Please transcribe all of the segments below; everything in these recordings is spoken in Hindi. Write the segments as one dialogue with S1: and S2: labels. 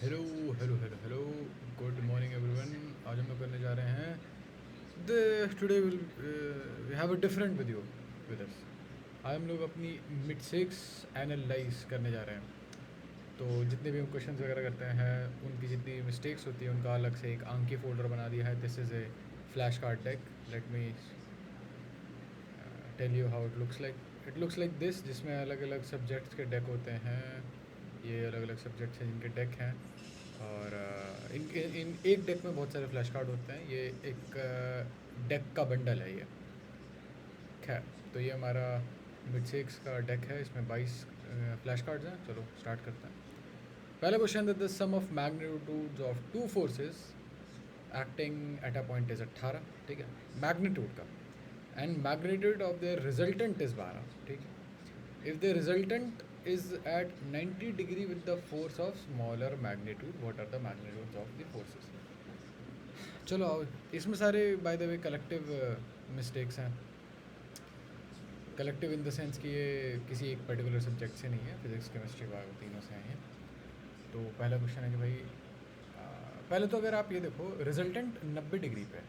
S1: Hello hello hello hello good morning everyone. आज हम लोग करने जा रहे हैं today will we have a different video with us. आज हम लोग अपनी मिस्टेक्स एनालाइज करने जा रहे हैं। तो जितने भी हम क्वेश्चंस वगैरह करते हैं उनकी जितनी मिस्टेक्स होती है उनका अलग से एक आंकी फोल्डर बना दिया है। This is a flash card deck. Let me tell you how it looks like this, जिसमें अलग अलग सब्जेक्ट्स के डेक होते हैं। ये अलग अलग सब्जेक्ट्स हैं जिनके डेक हैं। और इन एक डेक में बहुत सारे फ्लैश कार्ड होते हैं। ये एक डेक का बंडल है ये। खैर, तो ये हमारा मिड सिक्स का डेक है। इसमें 22 फ्लैश कार्ड्स हैं। चलो स्टार्ट करते हैं। पहला question, the sum of magnitudes of two forces acting at a point is 18। ठीक है, मैग्नीट्यूड का। And magnitude of the resultant is 12। ठीक है, if the resultant is at 90 degree with the force of smaller magnitude, what are the magnitudes of the forces? चलो आओ, इसमें सारे bye the way collective mistakes हैं। कलेक्टिव इन द सेंस कि ये किसी एक पर्टिकुलर सब्जेक्ट से नहीं है, फिजिक्स केमिस्ट्री बायो तीनों से आई हैं। तो पहला क्वेश्चन है कि भाई पहले तो अगर आप ये देखो रिजल्टेंट 90 डिग्री पे है,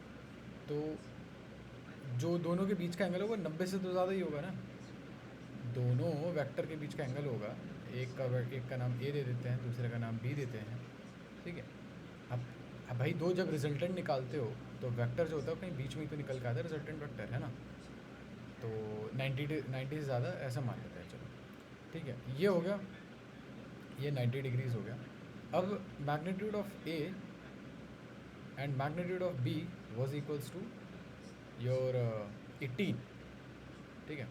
S1: तो जो दोनों के बीच का एंगल होगा 90 से तो ज़्यादा ही होगा ना। दोनों वेक्टर के बीच का एंगल होगा। एक का नाम ए दे देते हैं, दूसरे का नाम बी देते हैं। ठीक है, अब भाई दो जब रिजल्टेंट निकालते हो तो वेक्टर जो होता है कहीं बीच में ही तो निकल के आता है, रिजल्टेंट वेक्टर है ना। तो 90 से ज़्यादा ऐसा मान लेते हैं। चलो ठीक है, ये हो गया, ये 90 डिग्रीज हो गया। अब magnitude of A and magnitude of B was equals to your 18। ठीक है,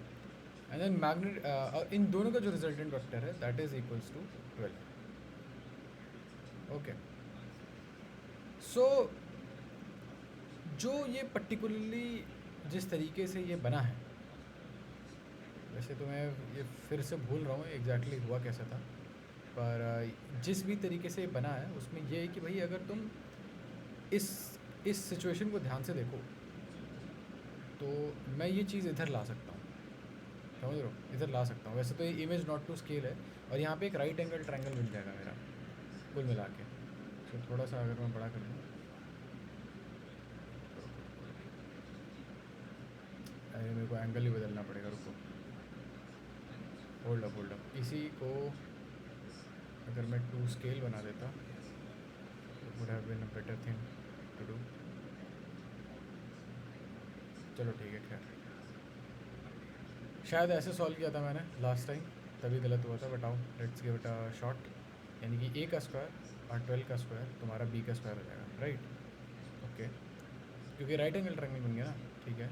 S1: एंड देन मैग्नेट इन दोनों का जो रिजल्टेंट वेक्टर है that is equals to 12। Okay, so जो ये पर्टिकुलरली जिस तरीके से ये बना है, वैसे तो मैं ये फिर से भूल रहा हूँ एग्जैक्टली हुआ कैसा था, पर जिस भी तरीके से ये बना है उसमें ये है कि भाई अगर तुम इस सिचुएशन को ध्यान से देखो तो मैं ये चीज़ इधर ला सकता हूँ, समझ रहे हो, इधर ला सकता हूँ। वैसे तो ये इमेज नॉट टू स्केल है, और यहाँ पे एक राइट एंगल ट्रायंगल मिल जाएगा मेरा कुल मिला के। तो थोड़ा सा अगर मैं बड़ा कर लूँ, अरे मेरे को एंगल ही बदलना पड़ेगा, रुको, होल्ड अप। इसी को अगर मैं टू स्केल बना देता तो would have been a better thing to do. चलो ठीक है, खैर शायद ऐसे सॉल्व किया था मैंने लास्ट टाइम, तभी गलत हुआ था। बताओ, let's give it a shot. यानी कि ए का स्क्वायर और 12 का स्क्वायर तुम्हारा बी का स्क्वायर हो जाएगा, राइट। ओके, क्योंकि राइट एंगल ट्रायंगल बन गया ना। ठीक है,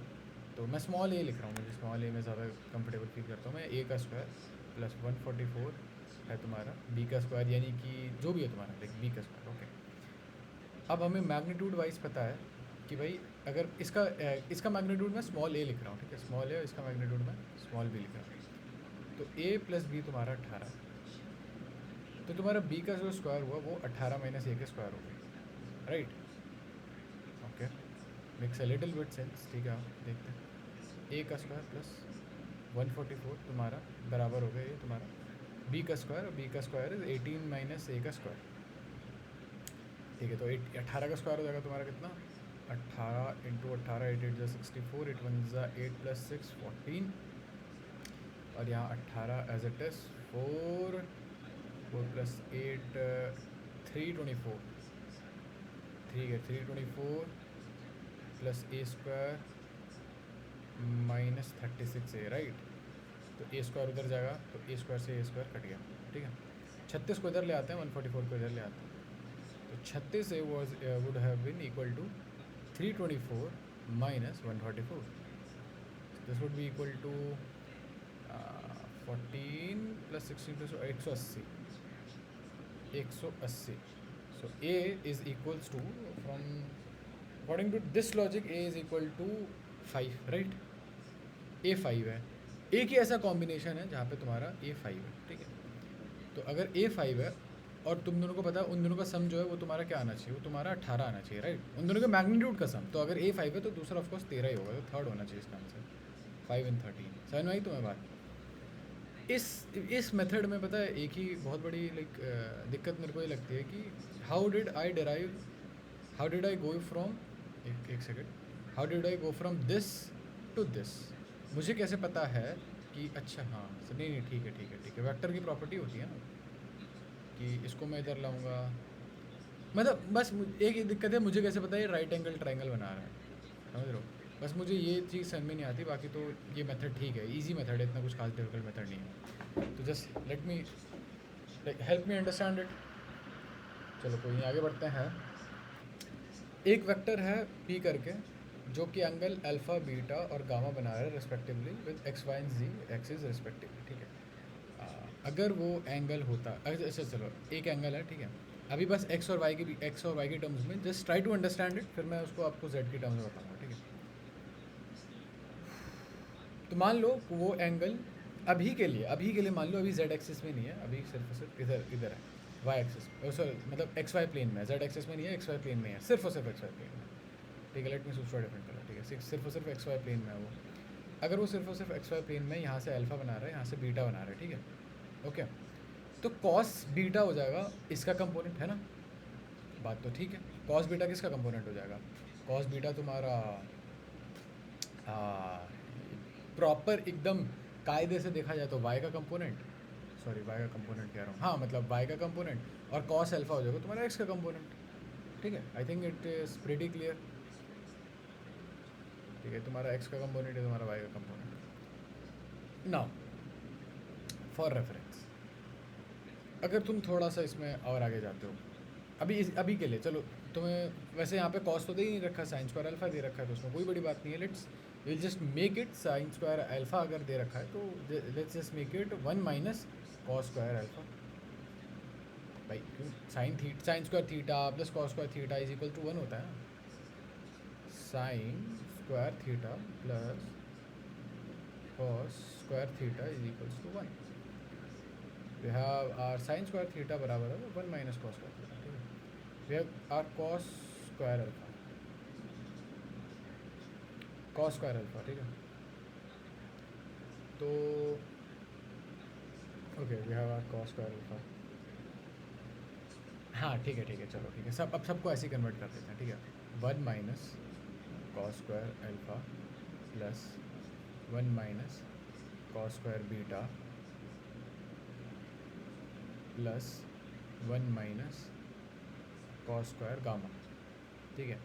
S1: तो मैं स्मॉल ए लिख रहा हूँ, मुझे स्मॉल ए में ज़्यादा कंफर्टेबल फील करता हूँ मैं। ए का स्क्वायर प्लस 144 है तुम्हारा बी का स्क्वायर, यानी कि जो भी है तुम्हारा लाइक बी का स्क्वायर। ओके, अब हमें मैग्नीट्यूड वाइज पता है कि भाई अगर इसका मैग्नीट्यूड मैं स्मॉल ए लिख रहा हूँ, ठीक है, स्मॉल ए, और इसका मैग्नीट्यूड मैं स्मॉल बी लिख रहा हूँ। तो ए प्लस बी तुम्हारा 18, तो तुम्हारा बी का जो स्क्वायर हुआ वो 18 माइनस ए के स्क्वायर हो गई, right. Okay, makes a little bit sense. ठीक है, आप देखते हैं ए का स्क्वायर प्लस 144 तुम्हारा बराबर हो गया ये तुम्हारा बी का स्क्वायर, और बी का स्क्वायर इज 18 माइनस ए का स्क्वायर। ठीक है, तो 18 का स्क्वायर हो जाएगा तुम्हारा कितना, 18 इंटू 18, 8 8 64, 8 1 8 प्लस 6 14, और यहाँ 18 एज इट इज़ 4 प्लस 8 324। ठीक है, 324 प्लस ए स्क्वायर माइनस 36 ए, राइट। तो ए स्क्वायर उधर जाएगा, तो ए स्क्वायर से ए स्क्वायर कट गया। ठीक है, 36 को इधर ले आते हैं, 144 को इधर ले आते हैं। तो 36 a would have been equal to 324 minus 144। This would be equal to 14 plus 16 plus 180, 180। So a is equals to, from according to this logic a is equal to 5, right. A 5 है, एक ही ऐसा कॉम्बिनेशन है जहाँ पे तुम्हारा ए 5 है। ठीक है, तो अगर ए 5 है और तुम दोनों को पता है उन दोनों का सम जो है वो तुम्हारा क्या आना चाहिए, वो तुम्हारा 18 आना चाहिए, राइट। उन दोनों के मैग्नीट्यूड का सम, तो अगर ए 5 है तो दूसरा ऑफकोर्स 13 ही होगा, तो थर्ड होना चाहिए इसका आंसर। 5 and 13 समझ में आई तुम्हें बात। इस मेथड में पता है एक ही बहुत बड़ी लाइक दिक्कत मेरे को ये लगती है कि how did I go from एक second, how did I go from this to this. मुझे कैसे पता है कि अच्छा हाँ नहीं नहीं ठीक है वेक्टर की प्रॉपर्टी होती है ना कि इसको मैं इधर लाऊंगा, मतलब बस एक ही दिक्कत है, मुझे कैसे पता है राइट एंगल ट्रायंगल बना रहा है, समझ रहे हो। बस मुझे ये चीज़ समझ में नहीं आती, बाकी तो ये मेथड ठीक है, इजी मेथड है, इतना कुछ खास डिफिकल्ट मेथड नहीं है। तो just let me help me understand it. चलो कोई नहीं, आगे बढ़ते हैं। एक वेक्टर है पी करके जो कि एंगल अल्फ़ा बीटा और गामा बना रहा है respectively with X Y and Z axis respectively, ठीक है। अगर वो एंगल होता, अच्छा चलो एक एंगल है, ठीक है। अभी बस एक्स और वाई के टर्म्स में just try to understand it, फिर मैं उसको आपको जेड के टर्म्स में बताऊंगा, ठीक है। तो मान लो वो एंगल अभी के लिए मान लो अभी जेड एक्सिस में नहीं है, अभी सिर्फ इधर है वाई एक्सिस, सॉरी मतलब एक्स वाई प्लेन में है, जेड एक्सिस में नहीं है, एक्स वाई प्लेन में है, सिर्फ और सिर्फ एक्स वाई प्लेन में, ठीक है। Let me switch to different colour, ठीक है। सिर्फ और सिर्फ एक्स वाई प्लेन में है वो। अगर वो सिर्फ और सिर्फ एक्स वाई प्लेन में यहाँ से अल्फ़ा बना रहा है, यहाँ से बीटा बना रहा है, ठीक है, ओके। तो कॉस बीटा हो जाएगा इसका कंपोनेंट, है ना, बात तो ठीक है। कॉस बीटा किसका कंपोनेंट हो जाएगा, कॉस बीटा तुम्हारा प्रॉपर एकदम कायदे से देखा जाए तो वाई का कंपोनेंट, सॉरी वाई का कंपोनेंट कह रहा हूँ, हाँ मतलब वाई का कंपोनेंट, और कॉस अल्फा हो जाएगा तुम्हारा एक्स का कंपोनेंट, ठीक है। I think it is pretty clear, ठीक है। तुम्हारा एक्स का कंपोनेंट है तुम्हारा वाई का कंपोनेंट। नाउ फॉर रेफरेंस, अगर तुम थोड़ा सा इसमें और आगे जाते हो, अभी के लिए चलो, तुम्हें वैसे यहाँ पे कॉस तो दे ही नहीं रखा, साइन स्क्वायर अल्फा दे रखा है, तो उसमें कोई बड़ी बात नहीं है। Let's will just make it sine square alpha अगर दे रखा है तो let's just make it 1 minus cos square alpha. भाई क्यों, sine square theta plus cos square theta is equal to 1 होता है ना, sine square theta plus cos square theta is equals to 1। We have our sine square theta बराबर है 1 माइनस कॉस स्क्वायर थीटा, ठीक है। We have our cos square alpha, cos square alpha, ठीक है। तो okay we have our cos square alpha, हाँ ठीक है चलो ठीक है, अब सबको ऐसे ही कन्वर्ट कर देते हैं, ठीक है। 1 minus cos square alpha plus 1 minus cos square beta plus 1 minus cos square gamma, ठीक है।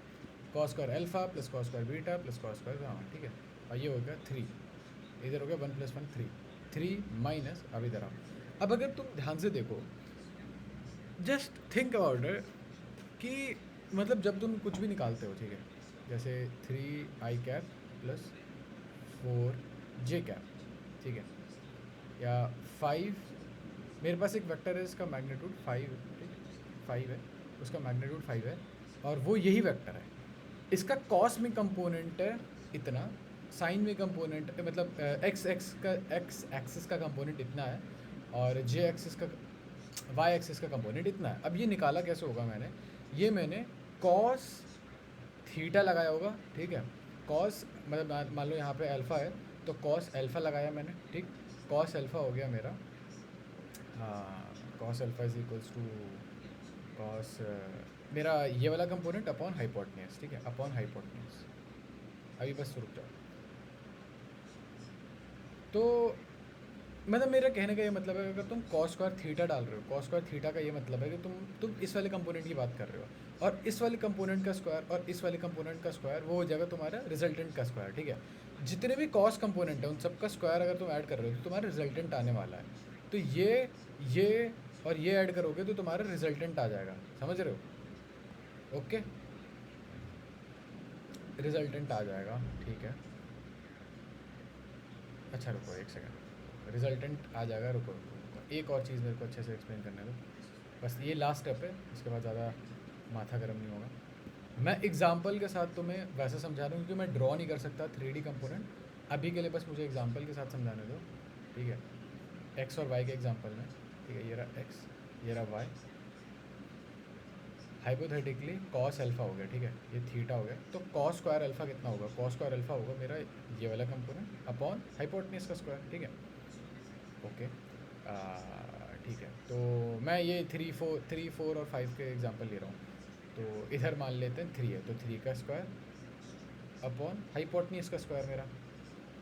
S1: Cos square alpha plus cos square beta plus cos square gamma, ठीक है। और ये हो गया 3, इधर हो गया 1 + 1 3 माइनस, अब इधर आओ। अब अगर तुम ध्यान से देखो, जस्ट थिंक अबाउट इट कि मतलब जब तुम कुछ भी निकालते हो, ठीक है, जैसे 3i cap plus 4j cap, ठीक है, या 5, मेरे पास एक वेक्टर है इसका मैग्नीट्यूड 5, ठीक है, 5 है, उसका मैग्नीट्यूड 5 है, और वो यही वेक्टर है। इसका कॉस में कंपोनेंट है इतना, साइन में कंपोनेंट मतलब एक्स एक्सिस का कंपोनेंट इतना है, और जे एक्सिस का वाई एक्सिस का कंपोनेंट इतना है। अब ये निकाला कैसे होगा, मैंने कॉस थीटा लगाया होगा, ठीक है। कॉस मतलब मान लो यहाँ पे अल्फ़ा है तो कॉस अल्फ़ा लगाया मैंने, ठीक। कॉस अल्फ़ा हो गया मेरा, हाँ cos alpha is equals to cos मेरा ये वाला कंपोनेंट अपॉन हाइपोटेन्यूज, ठीक है, अपॉन हाइपोटेन्यूज। अभी बस रुक जाओ। तो मतलब मेरा कहने का ये मतलब है, अगर तुम कॉस स्क्वायर थीटा डाल रहे हो, कॉस स्क्वायर थीटा का ये मतलब है कि तुम इस वाले कंपोनेंट की बात कर रहे हो, और इस वाले कंपोनेंट का स्क्वायर और इस वाले कंपोनेंट का स्क्वायर वो हो जाएगा तुम्हारा रिजल्टेंट का स्क्वायर, ठीक है। जितने भी कॉस कंपोनेंट है उन सब का स्क्वायर अगर तुम ऐड कर रहे हो तो तुम्हारा रिजल्टेंट आने वाला है। तो ये और ये ऐड करोगे तो तुम्हारा रिजल्टेंट आ जाएगा, समझ रहे हो, ओके, रिजल्टेंट आ जाएगा, ठीक है। अच्छा रुको एक सेकंड, रिजल्टेंट आ जाएगा, रुको एक और चीज़ मेरे को अच्छे से एक्सप्लेन करने दो, बस ये लास्ट स्टेप है, इसके बाद ज़्यादा माथा गर्म नहीं होगा। मैं एग्जांपल के साथ तुम्हें वैसे समझा रहा हूँ क्योंकि मैं ड्रॉ नहीं कर सकता 3D कंपोनेंट अभी के लिए, बस मुझे एग्जांपल के साथ समझाने दो, ठीक है। एक्स और वाई के एग्जांपल में, ठीक है, ये रहा एक्स, ये रहा वाई, हाइपोथेटिकली कॉस अल्फ़ा हो गया, ठीक है, ये थीटा हो गया, तो कॉस स्क्वायर अल्फ़ा कितना होगा, कॉस स्क्वायर अल्फ़ा होगा मेरा ये वाला कंपोनेंट अपॉन हाइपोटेन्यूज का स्क्वायर, ठीक है। ओके, ठीक है। तो मैं ये 3 4 और 5 के एग्जांपल ले रहा हूँ। तो इधर मान लेते हैं 3 है, तो 3 का स्क्वायर अपॉन हाइपोटनियस का स्क्वायर मेरा,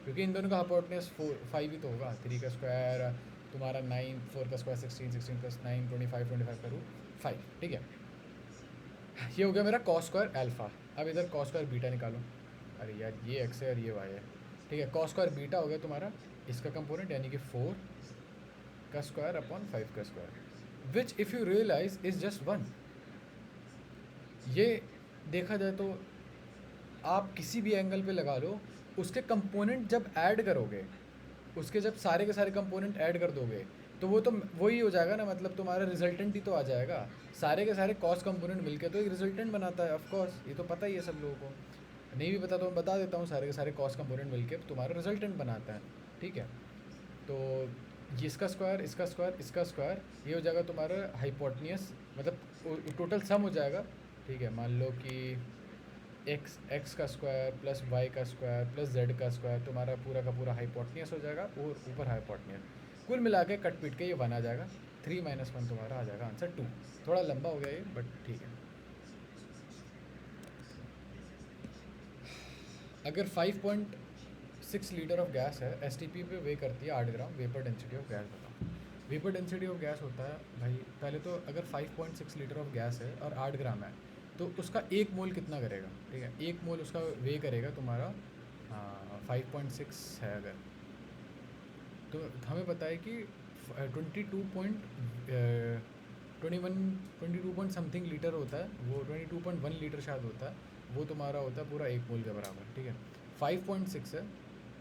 S1: क्योंकि इन दोनों का हाइपोटनियस 5 ही तो होगा। 3 का स्क्वायर तुम्हारा 9, 4 का स्क्वायर 16, 16 प्लस 9 25, 25 का रूट 5, ठीक है। ये हो गया मेरा कॉस स्क्वायर अल्फ़ा। अब इधर कॉस स्क्वायर बीटा निकालो। अरे यार ये एक्स है और ये वाई है, ठीक है। कॉस स्क्वायर बीटा हो गया तुम्हारा इसका कंपोनेंट, यानी कि 4 का स्क्वायर अपॉन 5 का square, which if you realize is just 1। ये देखा जाए तो आप किसी भी एंगल पे लगा लो, उसके कंपोनेंट जब ऐड करोगे, उसके जब सारे के सारे कंपोनेंट ऐड कर दोगे, तो वो तो वही हो जाएगा ना, मतलब तुम्हारा रिजल्टेंट ही तो आ जाएगा। सारे के सारे कॉस कंपोनेंट मिलके तो एक रिजल्टेंट बनाता है, ऑफ कोर्स ये तो पता ही है सब लोगों को। नहीं भी पता तो मैं बता देता हूँ, सारे के सारे कॉस कंपोनेंट मिलके तुम्हारा रिजल्टेंट बनाता है, ठीक है। तो ये इसका स्क्वायर, इसका स्क्वायर, इसका स्क्वायर, ये हो जाएगा तुम्हारा हाइपोटनियस, मतलब टोटल सम हो जाएगा, ठीक है। मान लो कि एक्स का स्क्वायर प्लस वाई का स्क्वायर प्लस जेड का स्क्वायर तुम्हारा पूरा का पूरा हाइपोटनियस हो जाएगा, और ऊपर हाइपोटनियस, कुल मिला के कट पीट के ये 1 आ जाएगा। 3 - 1 तुम्हारा आ जाएगा आंसर 2। थोड़ा लंबा हो गया ये, बट ठीक है। अगर 5.6 लीटर ऑफ गैस है, एसटीपी पे वे करती है 8 ग्राम, वेपर डेंसिटी ऑफ गैस बताओ। वेपर डेंसिटी ऑफ गैस होता है भाई, पहले तो अगर 5.6 लीटर ऑफ गैस है और 8 ग्राम है, तो उसका 1 मोल कितना करेगा, ठीक है। 1 मोल उसका वे करेगा तुम्हारा 5.6 है अगर, तो हमें पता है कि 22 पॉइंट समथिंग लीटर होता है वो, 22.1 लीटर शायद होता है वो, तुम्हारा होता है पूरा 1 मोल के बराबर, ठीक है। 5.6 है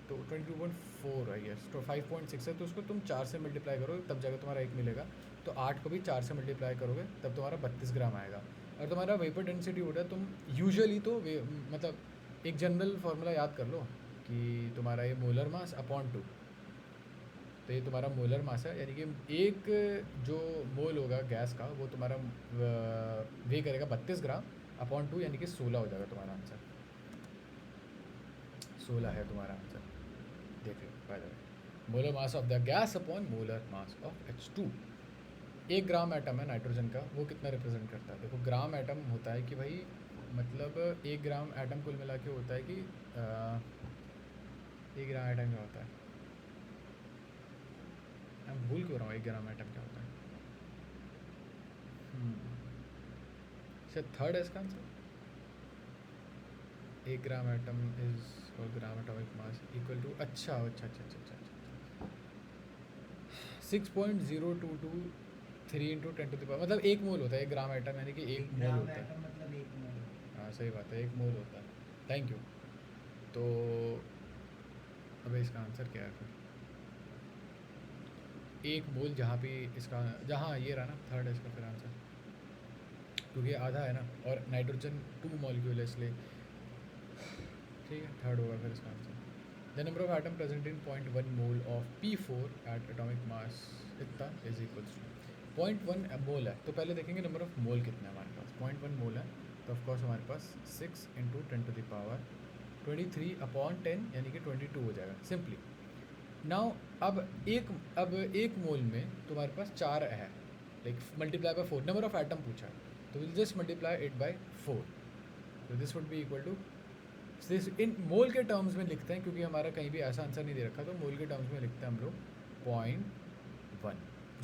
S1: तो 22.4 आई गेस, तो 5.6 है तो उसको तुम 4 से मल्टीप्लाई करोगे तब जाकर तुम्हारा 1 मिलेगा। तो 8 को भी 4 से मल्टीप्लाई करोगे तब तुम्हारा 32 ग्राम आएगा। और तुम्हारा वेपर डेंसिटी होता है, तुम यूजुअली तो मतलब एक जनरल फार्मूला याद कर लो कि तुम्हारा ये मोलर मास अपॉन 2, तो ये तुम्हारा मोलर मास है, यानी कि एक जो मोल होगा गैस का वो तुम्हारा वे करेगा 32 ग्राम अपॉन 2, यानी कि 16 हो जाएगा तुम्हारा आंसर। 16 है तुम्हारा आंसर, देख लो by the way. Molar mass of the gas upon molar mass of H2। 1 gram atom है नाइट्रोजन का, वो कितना रिप्रेजेंट करता है? देखो ग्राम एटम होता है कि भाई, मतलब 1 ग्राम एटम कुल मिला के होता है कि 1 ग्राम एटम क्या होता है, मैं भूल क्यों रहा हूँ 1 ग्राम एटम क्या होता है। शायद थर्ड है इसका आंसर। 1 ग्राम एटम इज और gram atomic mass equal to, अच्छा अच्छा अच्छा अच्छा अच्छा अच्छा 6.0223 इंटू 10 टू द पावर, मतलब 1 मोल होता है 1 ग्राम एटम, यानी कि 1 मोल होता है।
S2: मतलब 1 मोल।
S1: हाँ सही बात है, 1 मोल होता है। Thank you. तो अबे इसका आंसर क्या है फिर? 1 मोल जहाँ पे इसका, जहाँ ये रहा ना थर्ड है इसका फिर आंसर, क्योंकि आधा है ना, और नाइट्रोजन 2 मॉलिक्यूल है इसलिए, ठीक है थर्ड होगा फिर इसका answer. The number of atom present in 0.1 mole of P4 at atomic mass इतना इज इक्वल्स टू 0.1 मोल है। तो पहले देखेंगे नंबर ऑफ मोल कितना है हमारे पास। 0.1 मोल है तो ऑफकोर्स हमारे पास 6 into 10 to the power 23 upon 10, यानी कि 22 हो जाएगा सिंपली। नाउ अब एक मोल में तुम्हारे पास 4 है, like multiply by 4, number of atom पूछा है, तो will just multiply it by 4, तो this would be equal to, in mole के टर्म्स में लिखते हैं क्योंकि हमारा कहीं भी ऐसा आंसर नहीं दे रखा, तो मोल के टर्म्स में लिखते हैं हम लोग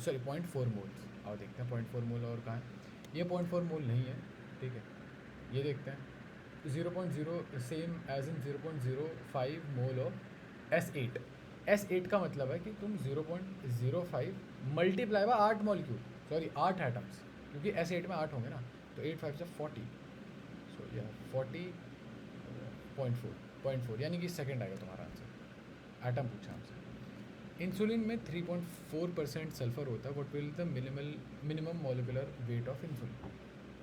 S1: 0.4 मोल्स। और देखते हैं 0.4 मोल और कहाँ है। ये 0.4 मोल नहीं है, ठीक है। ये देखते हैं 0.0 same as in 0.05 mole of S8 का मतलब है कि तुम 0.05 multiply by 8 molecule, sorry 8 atoms, क्योंकि S8 में 8 होंगे ना, तो 8 5 से 40, सो यह 40.4 यानी कि सेकंड आएगा तुम्हारा आंसर। एटम पूछा हमसे। इंसुलिन में 3.4% सल्फर होता है, what will the minimum molecular weight of insulin.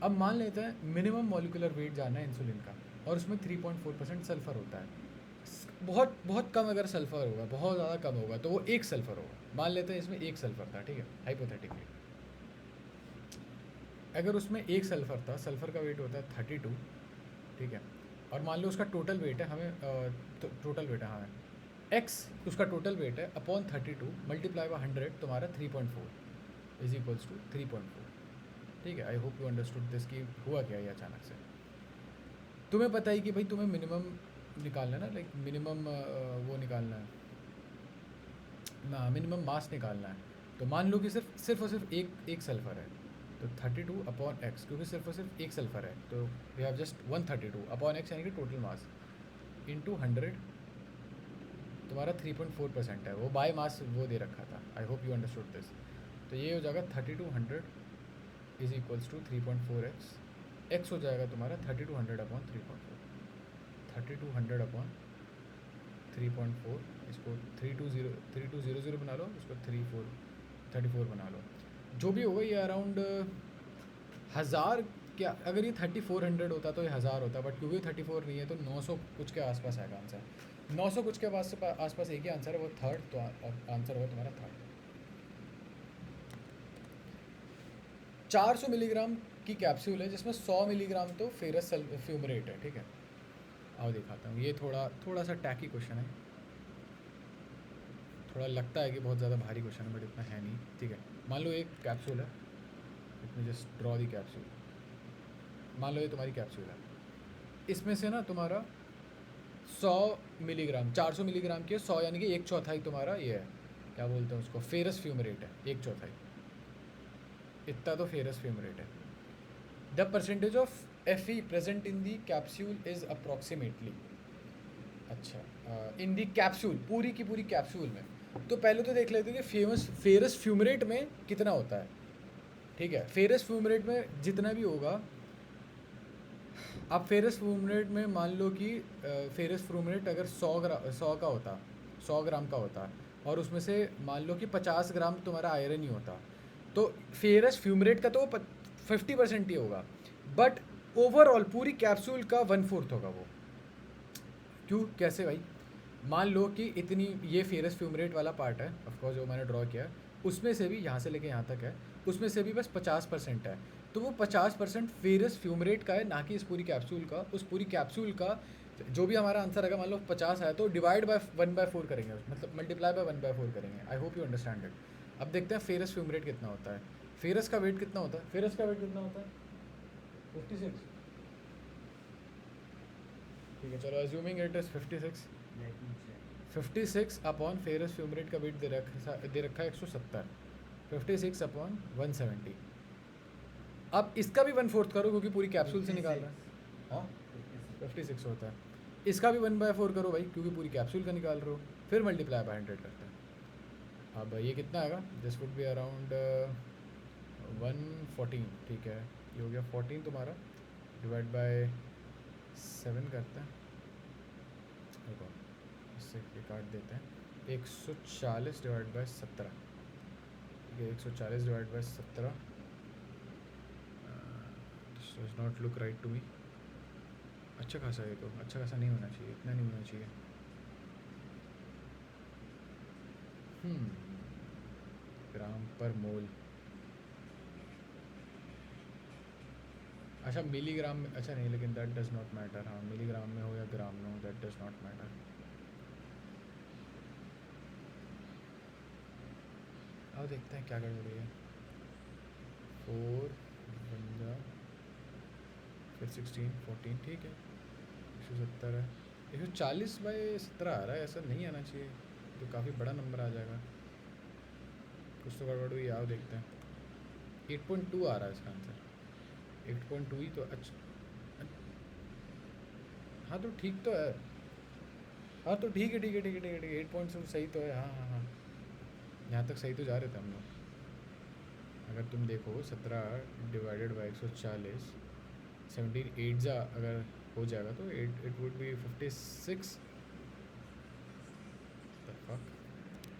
S1: अब मान लेते हैं मिनिमम मॉलिक्यूलर वेट जानना है इंसुलिन का, और उसमें 3.4% सल्फर होता है। बहुत बहुत कम अगर सल्फर होगा, बहुत ज़्यादा कम होगा, तो वो 1 सल्फर होगा। मान लेते हैं इसमें 1 सल्फर था, ठीक है, हाइपोथेटिकली। अगर उसमें 1 सल्फर था, सल्फर का वेट होता है 32, ठीक है, और मान लो उसका टोटल वेट है, हमें टोटल वेट है हाँ एक्स उसका टोटल वेट है अपॉन 32 मल्टीप्लाई बाय 100 तुम्हारा 3.4 इज इक्वल्स टू 3.4। ठीक है, I hope you understood this कि हुआ क्या ये अचानक से। तुम्हें पता ही कि भाई तुम्हें मिनिमम निकालना है ना, लाइक मिनिमम वो निकालना है ना, मिनिमम मास निकालना है। तो मान लो कि सिर्फ और सिर्फ एक सल्फर है, तो 32 अपॉन एक्स, क्योंकि सिर्फ और सिर्फ एक सल्फर है तो we have just 132 upon X यानी कि टोटल मास इंटू 100 तुम्हारा 3.4% है, वो बाय मास वो दे रखा था। I hope you understood this. तो ये हो जाएगा 3200 is equals to 3.4x। X हो जाएगा तुम्हारा 3200 अपॉन 3.4, 3200 अपॉन 3.4, इसको 3200 बना लो, इसको 34 बना लो, जो भी होगा ये अराउंड 1000 क्या, अगर ये 3400 होता तो ये 1000 होता, बट क्योंकि 34 नहीं है तो 900 कुछ के आसपास आएगा आंसर। 900 कुछ के आसपास एक ही आंसर है, वो थर्ड, तो आंसर होगा तुम्हारा थर्ड। 400 मिलीग्राम की कैप्सूल है जिसमें 100 मिलीग्राम तो फेरस फ्यूमरेट है। ठीक है, आओ दिखाता हूँ। ये थोड़ा सा टैकी क्वेश्चन है, थोड़ा लगता है कि बहुत ज़्यादा भारी क्वेश्चन है बट इतना है नहीं। ठीक है, मान लो एक कैप्सूल है, इट में जस्ट ड्रॉ दी कैप्सूल। मान लो ये तुम्हारी कैप्सूल है, इसमें से ना तुम्हारा 100 मिलीग्राम, 400 मिलीग्राम की 100 यानी कि 1/4 तुम्हारा ये है, क्या बोलते हैं उसको, फेरस फ्यूमरेट है। 1/4 इतना तो फेरस फ्यूमरेट है। The percentage of Fe present in the capsule is approximately, अच्छा इन दी कैप्सूल, पूरी की पूरी कैप्सूल में। तो पहले तो देख लेते हैं कि फेरस फ्यूमरेट में कितना होता है। ठीक है, फेरस फ्यूमरेट में जितना भी होगा, अब फेरस फ्यूमरेट में मान लो कि फेरस फ्यूमरेट अगर 100 का होता, 100 ग्राम का होता, और उसमें से मान लो कि 50 ग्राम तुम्हारा आयरन ही होता, तो फेरस फ्यूमरेट का तो 50% ही होगा, बट ओवरऑल पूरी कैप्सूल का 1/4 होगा वो। क्यों, कैसे भाई? मान लो कि इतनी ये फेरस फ्यूमरेट वाला पार्ट है, ऑफकोर्स जो मैंने ड्रॉ किया, उसमें से भी यहाँ से लेके यहाँ तक है, उसमें से भी बस 50% है, तो वो 50% फेरस फ्यूमरेट का है, ना कि इस पूरी कैप्सूल का। उस पूरी कैप्सूल का जो भी हमारा आंसर आएगा, मान लो 50 है तो डिवाइड बाय 1/4 करेंगे, मतलब मल्टीप्लाई बाय 1/4 करेंगे। I hope you understand it. अब देखते हैं फेरस फ्यूमरेट कितना होता है। फेरस का वेट कितना होता है? फेरस का वेट कितना होता है? 56। ठीक है, चलो assuming it is 56 upon ferrous fumarate का वेट दे रखा है 170, 56 अपॉन 170। अब इसका भी 1/4 करो क्योंकि पूरी कैप्सूल से निकाल रहा है। हाँ, 56 होता है। इसका भी 1/4 करो भाई क्योंकि पूरी कैप्सूल का निकाल रहे हो, फिर मल्टीप्लाई बाय 100 करते हैं। अब ये कितना आएगा? This would be around 114। ठीक है, ये हो गया 14 तुम्हारा, डिवाइड बाय 7 करते हैं, देखो इससे ये काट देते हैं, 140 डिवाइड बाय 17। ठीक है, 140 divide by 17 does not look right to me. अच्छा खासा है, तो अच्छा खासा नहीं होना चाहिए, इतना नहीं होना चाहिए। ग्राम पर मोल, अच्छा मिलीग्राम में, अच्छा नहीं, लेकिन दैट डज नॉट मैटर। हाँ, मिलीग्राम में हो या ग्राम में हो, दैट डज नॉट मैटर। अब देखते हैं क्या गड़बड़ी है। 4 15 फिर 16 14, ठीक है, 170 है, 140 बाई 17 आ रहा है, ऐसा नहीं आना चाहिए, तो काफ़ी बड़ा नंबर आ जाएगा। कुछ तो गड़बड़ हुई, आओ देखते हैं। 8.2 आ रहा है इसका आंसर, 8.2 ही तो। अच्छा, हाँ तो ठीक तो है, हाँ तो ठीक है 8.2 सही तो है। हाँ हाँ हाँ, यहाँ तक सही तो जा रहे थे हम लोग। अगर तुम देखो 17 डिवाइडेड बाई 140, 17 8 जा अगर हो जाएगा तो इट वुड बी 56।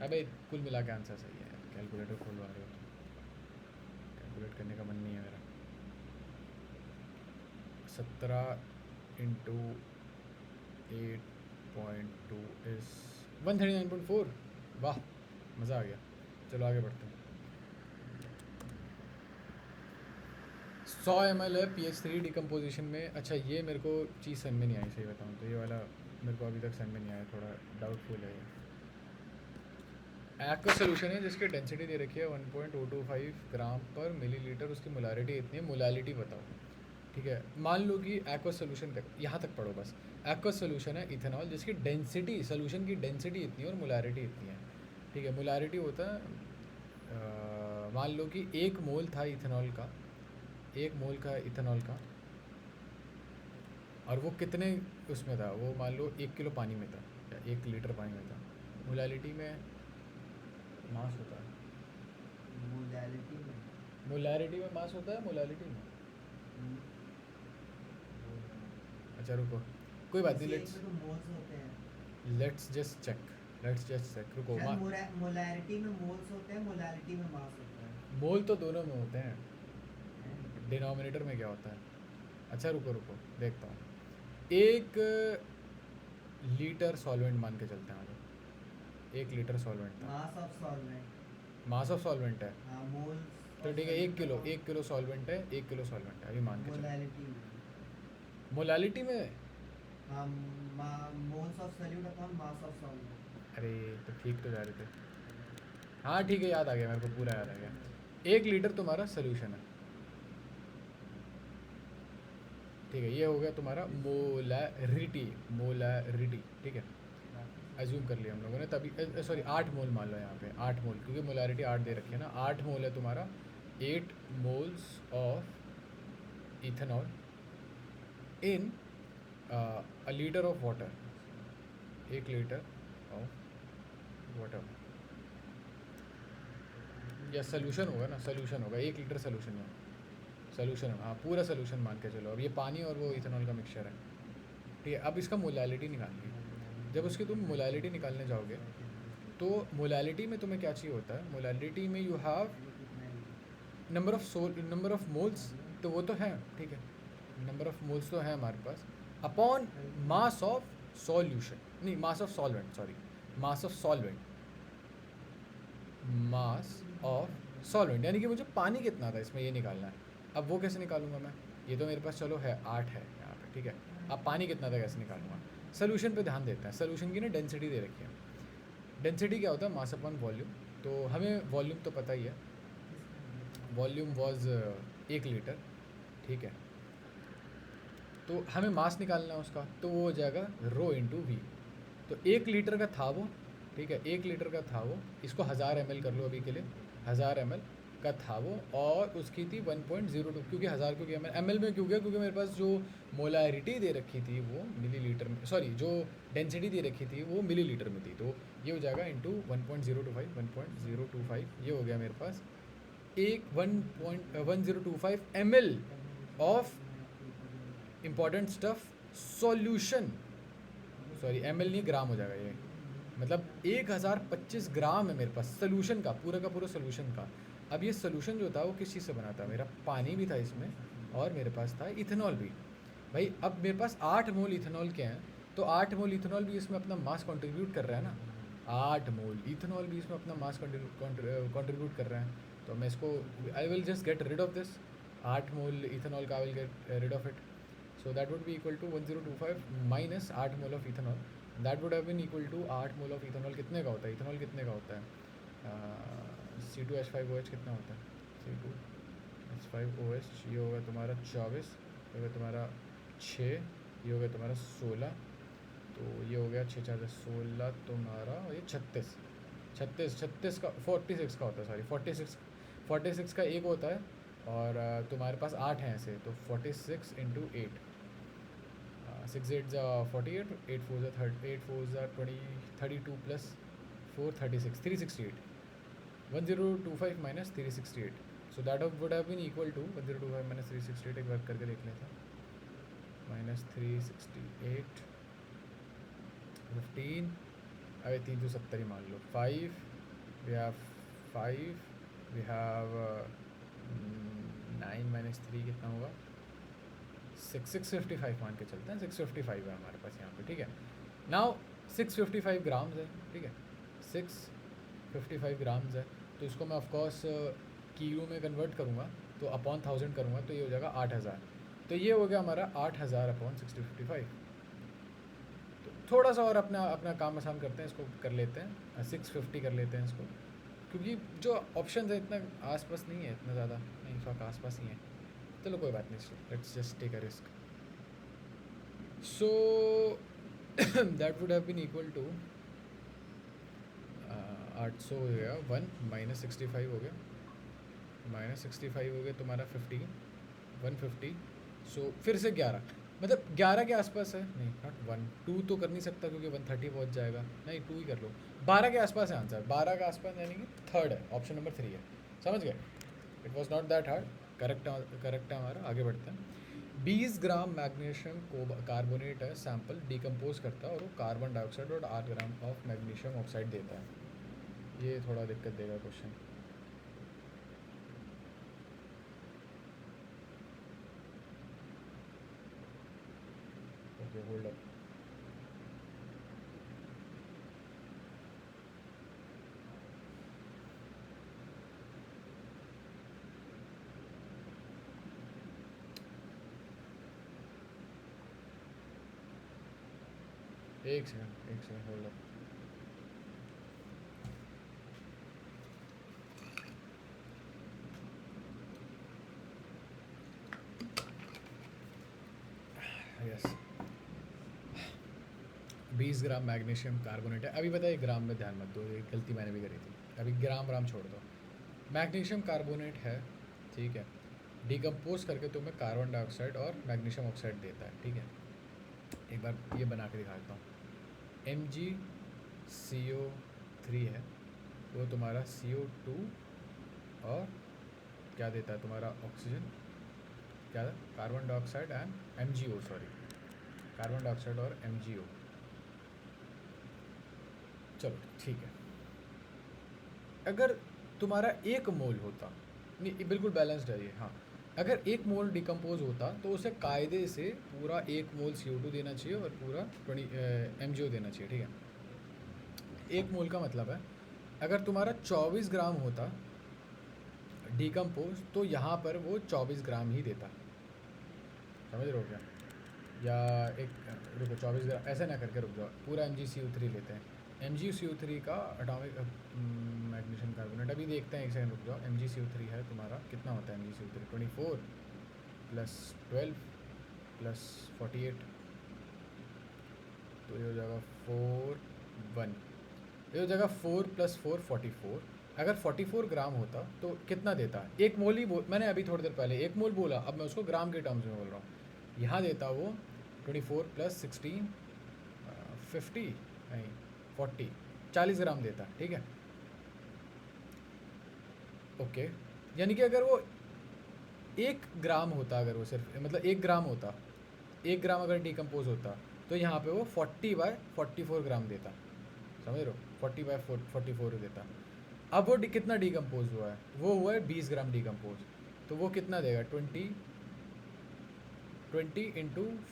S1: अबे कुल मिला के आंसर सही है, कैलकुलेटर खोलवा रहे हो तो कैलकुलेट करने का मन नहीं है मेरा। 17 इंटू 8.2 इज़ 139.4। वाह, मज़ा आ गया। चलो आगे बढ़ते हैं। 100 ml है pH3 डिकम्पोजिशन में। अच्छा, ये मेरे को चीज़ समझ में नहीं आई, सही बताऊँ तो ये वाला मेरे को अभी तक समझ में नहीं आया, थोड़ा डाउटफुल है ये। एक्वा सोल्यूशन है जिसकी डेंसिटी दे रखी है 1.025 ग्राम पर मिलीलीटर, उसकी मोलारिटी इतनी है, मोलालिटी बताओ। ठीक है, मान लो कि एक्वा सोल्यूशन तक यहाँ तक पढ़ो बस। एक्वा सोल्यूशन है इथेनॉल जिसकी डेंसिटी, सोल्यूशन की डेंसिटी इतनी है और मोलारिटी इतनी है। ठीक है, मोलारिटी होता है मान लो कि 1 मोल था इथेनॉल का, 1 मोल का इथेनॉल का, और वो कितने उसमें था, वो मान लो 1 किलो पानी में था या 1 लीटर पानी में था। मोलालिटी में मास होता है, मोलारिटी में मास होता है, मोलालिटी में। अच्छा रुको, कोई बात नहीं, लेट्स जस्ट चेक रुको।
S2: मोलैरिटी में मोल्स होते हैं, मोलैलिटी में मास होता है।
S1: मोल तो दोनों में होते हैं, डिनोमिनेटर में क्या होता है। अच्छा रुको रुको देखता हूँ। 1 लीटर सॉल्वेंट मान के चलते हैं हम लोग, 1 लीटर सॉल्वेंट था,
S2: mass of solvent,
S1: mass of solvent है।
S2: हाँ मोल्स।
S1: तो ठीक है, 1 किलो सॉल्वेंट है, 1 किलो सॉल्वेंट है, अभी मान के चलो।
S2: मोलैलिटी में,
S1: मोलालिटी में,
S2: हाँ moles of solute upon mass of solvent.
S1: अरे तो ठीक तो जा रहे थे। हाँ ठीक है, याद आ गया मेरे को, पूरा याद आ गया। 1 लीटर तुम्हारा सोल्यूशन है, ठीक है, ये हो गया तुम्हारा मोलैरिटी, मोलैरिटी। ठीक है, एज्यूम कर लिया हम लोगों ने, तभी सॉरी 8 मोल मान लो यहाँ पे, 8 मोल, क्योंकि मोलारिटी 8 दे रखी है ना। 8 मोल है तुम्हारा, 8 moles of ethanol in a litre of water, 1 litre of water, या सोल्यूशन होगा ना, सोल्यूशन होगा, 1 लीटर सोल्यूशन है, सोल्यूशन है, हाँ पूरा सोल्यूशन मान के चलो। अब ये पानी और वो इथेनॉल का मिक्सचर है, ठीक है। अब इसका मोलालिटी निकालनी है। जब उसकी तुम मोलालिटी निकालने जाओगे तो मोलालिटी में तुम्हें क्या चाहिए होता है, मोलालिटी में you have number of moles, तो वो तो है, ठीक है, नंबर ऑफ मोल्स तो है हमारे पास, अपॉन मास ऑफ सॉल्यूशन, नहीं mass of solvent, sorry mass of solvent, mass of solvent, यानी कि मुझे पानी कितना था इसमें ये निकालना है। अब वो कैसे निकालूंगा मैं, ये तो मेरे पास चलो है 8 है यहाँ पे, ठीक है। अब पानी कितना था कैसे निकालूंगा, सोल्यूशन पे ध्यान देते हैं। सोल्यूशन की ना डेंसिटी दे रखी है, डेंसिटी क्या होता है, मास अपॉन वॉल्यूम। तो हमें वॉल्यूम तो पता ही है, वॉल्यूम वॉज 1 लीटर, ठीक है। तो हमें मास निकालना है उसका, तो वो हो जाएगा रो इंटू वी। तो 1 लीटर का था वो, ठीक है, 1 लीटर का था वो, इसको 1000 ml कर लो अभी के लिए, 1000 ml का था वो, और उसकी थी 1.02, क्योंकि 1000 क्योंकि ml में क्यों गया, क्योंकि मेरे पास जो मोलारिटी दे रखी थी वो मिलीलीटर में, सॉरी जो डेंसिटी दे रखी थी वो मिलीलीटर में थी, तो ये हो जाएगा इंटू 1.025, ये हो गया मेरे पास 1.1025 ml of important stuff solution, sorry ml नहीं ग्राम हो जाएगा ये, मतलब 1025 ग्राम है मेरे पास सोल्यूशन का पूरा सोल्यूशन का। अब ये सोल्यूशन जो था वो किस चीज़ से बना था, मेरा पानी भी था इसमें और मेरे पास था इथेनॉल भी। भाई अब मेरे पास 8 मोल इथेनॉल के हैं, तो 8 मोल इथेनॉल भी इसमें अपना मास कंट्रीब्यूट कर रहा है ना, 8 मोल इथेनॉल भी इसमें अपना मास कंट्रीब्यूट कर रहा है। तो मैं इसको, I will just get rid of this 8 mole ethanol का, I will get rid of it. So that would be equal to 1025 minus 8 mole of ethanol, that would have been equal to 8 mole of ethanol कितने का होता है, इथेनॉल कितने का होता है, C2H5OH कितना होता है, C2H5OH, ये होगा तुम्हारा 24, ये होगा तुम्हारा 6, ये हो गया तुम्हारा 16, तो ये हो गया 6 4 16 तुम्हारा, ये 36 का 46 का होता है, सॉरी 46 का एक होता है, और तुम्हारे पास 8 हैं ऐसे, तो 46 इंटू 8, 6 8 जा 48, 8 4 जा 20, 32 plus 4 36, 368, 1025 minus 368, so that would have been equal to 1025 minus 368, एक बार करके देख लेते हैं, माइनस 368 15, अरे 370 ही मान लो, 5 we have 5 we have 9 minus 3 कितना होगा, 655 मान के चलते हैं, 655 है हमारे पास यहाँ पे, ठीक है। नाउ 655 ग्राम्स है, ठीक है, 655 ग्राम्स है, तो इसको मैं ऑफकोर्स किलो में कन्वर्ट करूँगा, तो अपॉन 1000 करूँगा, तो ये हो जाएगा 8000, तो ये हो गया हमारा 8000 अपॉन 655। तो थोड़ा सा और अपना अपना काम आसान करते हैं, इसको कर लेते हैं 650 कर लेते हैं इसको, क्योंकि जो ऑप्शन है इतना आसपास नहीं है, इतना ज़्यादा नहीं, फक आसपास ही है। चलो कोई बात नहीं, let's just take a risk. So that would have been equal to 800 हो गया, 1 -65 हो गया, -65 हो गया तुम्हारा 15 150। सो फिर से 11, मतलब 11 के आसपास है, नहीं नॉट 1 2 तो कर नहीं सकता क्योंकि 130 पहुंच जाएगा, नहीं 2 ही कर लो। 12 के आसपास है आंसर, 12 के आसपास, यानी कि थर्ड है, ऑप्शन नंबर 3 है। समझ गए? It was not that hard. Correct है हमारा, आगे बढ़ते हैं। 20 ग्राम मैग्नीशियम को कार्बोनेट है सैंपल डिकम्पोज करता है और वो कार्बन डाइऑक्साइड और 8 ग्राम ऑफ मैग्नीशियम ऑक्साइड देता है। ये थोड़ा दिक्कत देगा क्वेश्चन। Okay hold up. एक सेकंड होल्ड अप। यस, 20 ग्राम मैग्नीशियम कार्बोनेट है। अभी बताइए, ग्राम में ध्यान मत दो, ये गलती मैंने भी करी थी, अभी ग्राम छोड़ दो। मैग्नीशियम कार्बोनेट है, ठीक है, डिकम्पोज करके तुम्हें कार्बन डाइऑक्साइड और मैग्नीशियम ऑक्साइड देता है, ठीक है। एक बार ये बना के दिखा देता हूँ। MgCO3 है, वो तुम्हारा CO2 और क्या देता है तुम्हारा ऑक्सीजन, क्या है, carbon dioxide and MgO, sorry, carbon dioxide और MgO। चलो ठीक है, अगर तुम्हारा 1 मोल होता, नहीं बिल्कुल बैलेंस्ड है ये, हाँ, अगर 1 मोल डिकम्पोज होता तो उसे कायदे से पूरा 1 मोल CO2 देना चाहिए और पूरा 20 MgO देना चाहिए, ठीक है। 1 मोल का मतलब है अगर तुम्हारा 24 ग्राम होता डिकम्पोज, तो यहाँ पर वो 24 ग्राम ही देता। समझ रहे हो क्या? या एक, रुको, 24 ग्राम ऐसे ना करके रुक जाओ, पूरा MgCO3 लेते हैं। MgCO3 का एटॉमिक मैग्नीशियम कार्बोनेट अभी देखते हैं, एक सेकंड रुक जाओ। MgCO3 है तुम्हारा, कितना होता है MgCO3? 24 + 12 + 48, तो ये हो जाएगा 4 1, ये हो जाएगा 4 + 4 44। अगर 44 ग्राम होता तो कितना देता? 1 मोल ही मैंने अभी थोड़ी देर पहले 1 मोल बोला, अब मैं उसको ग्राम के टर्म्स में बोल रहा हूँ। यहाँ देता वो 24 + 16 50, नहीं 40, 40 ग्राम देता, ठीक है। ओके, यानी कि अगर वो 1 ग्राम होता, अगर वो सिर्फ मतलब 1 ग्राम होता, 1 ग्राम अगर डिकम्पोज होता, तो यहाँ पे वो 40/44 ग्राम देता। समझ रहे हो? 40/44 देता। अब वो कितना डिकम्पोज हुआ है? वो हुआ है 20 ग्राम डिकम्पोज, तो वो कितना देगा? 20 ×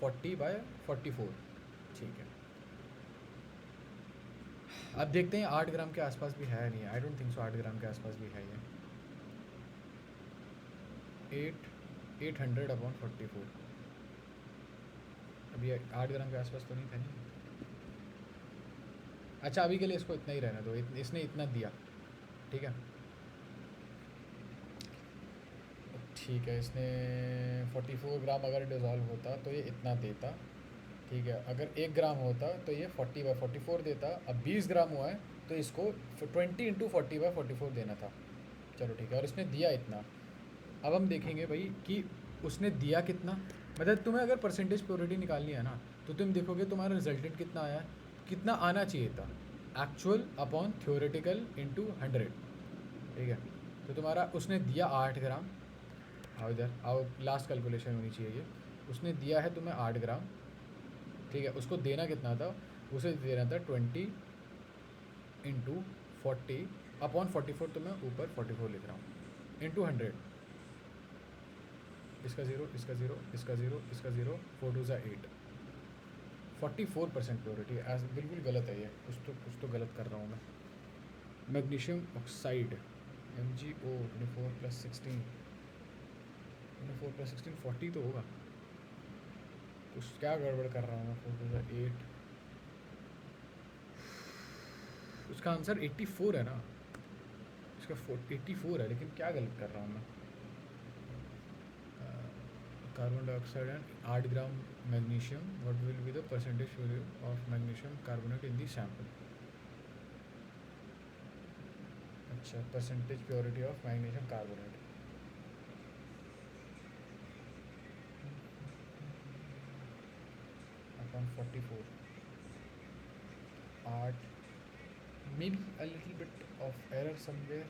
S1: 40/44, ठीक है। अब देखते हैं 8 ग्राम के आसपास भी है नहीं, आई डोंट थिंक सो 8 ग्राम के आसपास भी है ये। 800/44, अभी 8 ग्राम के आसपास तो नहीं था नहीं। अच्छा, अभी के लिए इसको इतना ही रहना दो, इसने इतना दिया, ठीक है। ठीक है, इसने 44 ग्राम अगर डिज़ोल्व होता तो ये इतना देता, ठीक है। अगर 1 ग्राम होता तो ये 40/44 देता। अब 20 ग्राम हुआ है तो इसको 20 × 40/44 देना था। चलो ठीक है, और इसने दिया इतना। अब हम देखेंगे भाई कि उसने दिया कितना, मतलब तुम्हें अगर परसेंटेज प्योरिटी निकालनी है ना, तो तुम देखोगे तुम्हारा रिजल्टेंट कितना आया, कितना आना चाहिए था, एक्चुअल अपॉन थ्योरेटिकल × 100, ठीक है। तो तुम्हारा उसने दिया 8 ग्राम, आओ इधर आओ, लास्ट कैलकुलेशन होनी चाहिए ये। उसने दिया है तुम्हें 8 ग्राम, ठीक है। उसको देना कितना था? उसे देना था 20 × 40/44, तो मैं ऊपर 44 लिख रहा हूँ, × 100। इसका 0, इसका 0, इसका 0, इसका 0, 4 2 8, 44% प्योरिटी। एज बिल्कुल गलत है ये, कुछ तो गलत कर रहा हूँ मैं। मैग्नीशियम ऑक्साइड MgO 24 + 16, 24 + 16 40 तो होगा, कुछ क्या गड़बड़ कर रहा हूँ मैं। 4 2 8, उसका आंसर 84 है ना, इसका 84 है, लेकिन क्या गलत कर रहा हूँ मैं। Carbon dioxide and 8 gram magnesium, what will be the percentage of magnesium carbonate in the sample. अच्छा, percentage purity of magnesium carbonate. Upon 44 8, maybe a little bit of error somewhere,